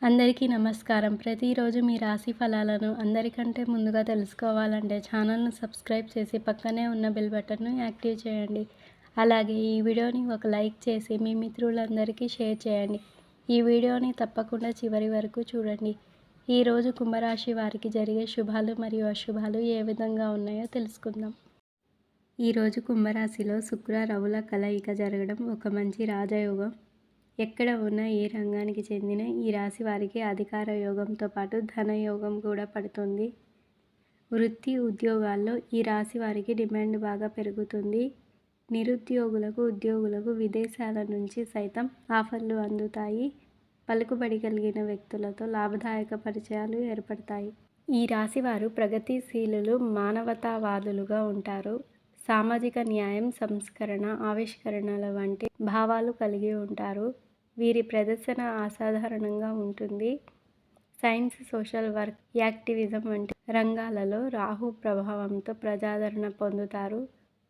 అందరికీ నమస్కారం. ప్రతిరోజు మీ రాశి ఫలాలను అందరికంటే ముందుగా తెలుసుకోవాలంటే ఛానల్‌ను సబ్స్క్రైబ్ చేసి పక్కనే ఉన్న బెల్ బటన్‌ను యాక్టివ్ చేయండి. అలాగే ఈ వీడియోని ఒక లైక్ చేసి మీ మిత్రులందరికీ షేర్ చేయండి. ఈ వీడియోని తప్పకుండా చివరి వరకు చూడండి. ఈరోజు కుంభరాశి వారికి జరిగే శుభాలు మరియు అశుభాలు ఏ విధంగా ఉన్నాయో తెలుసుకుందాం. ఈరోజు కుంభరాశిలో శుక్ర రవుల కలయిక జరగడం ఒక మంచి రాజయోగం. ఎక్కడ ఉన్న ఏ రంగానికి చెందిన ఈ రాశి వారికి అధికార యోగంతో పాటు ధనయోగం కూడా పడుతుంది. వృత్తి ఉద్యోగాల్లో ఈ రాశి వారికి డిమాండ్ బాగా పెరుగుతుంది. నిరుద్యోగులకు ఉద్యోగులకు విదేశాల నుంచి సైతం ఆఫర్లు అందుతాయి. పలుకుబడి కలిగిన వ్యక్తులతో లాభదాయక పరిచయాలు ఏర్పడతాయి. ఈ రాశివారు ప్రగతిశీలులు, మానవతావాదులుగా ఉంటారు. సామాజిక న్యాయం, సంస్కరణ, ఆవిష్కరణల వంటి భావాలు కలిగి ఉంటారు. వీరి ప్రదర్శన అసాధారణంగా ఉంటుంది. సైన్స్, సోషల్ వర్క్, యాక్టివిజం వంటి రంగాలలో రాహు ప్రభావంతో ప్రజాదరణ పొందుతారు.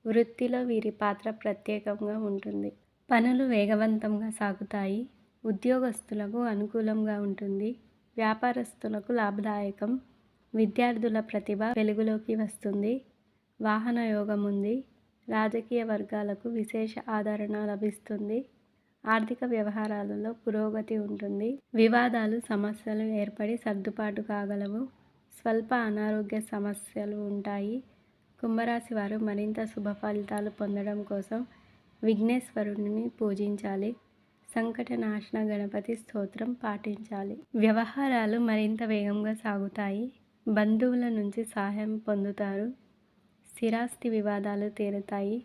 వృత్తిలో వీరి పాత్ర ప్రత్యేకంగా ఉంటుంది. పనులు వేగవంతంగా సాగుతాయి. ఉద్యోగస్తులకు అనుకూలంగా ఉంటుంది. వ్యాపారస్తులకు లాభదాయకం. విద్యార్థుల ప్రతిభ వెలుగులోకి వస్తుంది. వాహన యోగం ఉంది. రాజకీయ వర్గాలకు విశేష ఆదరణ లభిస్తుంది. ఆర్థిక వ్యవహారాలలో పురోగతి ఉంటుంది. వివాదాలు, సమస్యలు ఏర్పడి సర్దుబాటు కాగలవు. స్వల్ప అనారోగ్య సమస్యలు ఉంటాయి. కుంభరాశి వారు మరింత శుభ ఫలితాలు పొందడం కోసం విఘ్నేశ్వరుడిని పూజించాలి. సంకటనాశన గణపతి స్తోత్రం పాటించాలి. వ్యవహారాలు మరింత వేగంగా సాగుతాయి. బంధువుల నుంచి సహాయం పొందుతారు. స్థిరాస్తి వివాదాలు తీరుతాయి.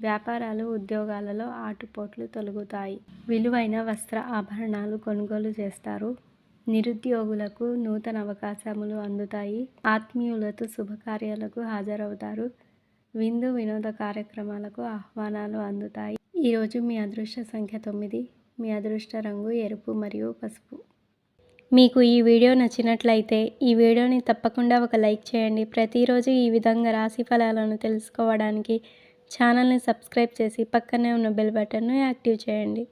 వ్యాపారాలు, ఉద్యోగాలలో ఆటుపోట్లు తొలగుతాయి. విలువైన వస్త్ర ఆభరణాలు కొనుగోలు చేస్తారు. నిరుద్యోగులకు నూతన అవకాశములు అందుతాయి. ఆత్మీయులతో శుభకార్యాలకు హాజరవుతారు. విందు వినోద కార్యక్రమాలకు ఆహ్వానాలు అందుతాయి. ఈరోజు మీ అదృష్ట సంఖ్య 9. మీ అదృష్ట రంగు ఎరుపు మరియు పసుపు. మీకు ఈ వీడియో నచ్చినట్లయితే ఈ వీడియోని తప్పకుండా ఒక లైక్ చేయండి. ప్రతిరోజు ఈ విధంగా రాశి ఫలాలను తెలుసుకోవడానికి ఛానల్ని సబ్స్క్రైబ్ చేసి పక్కనే ఉన్న బెల్ బటన్ను యాక్టివ్ చేయండి.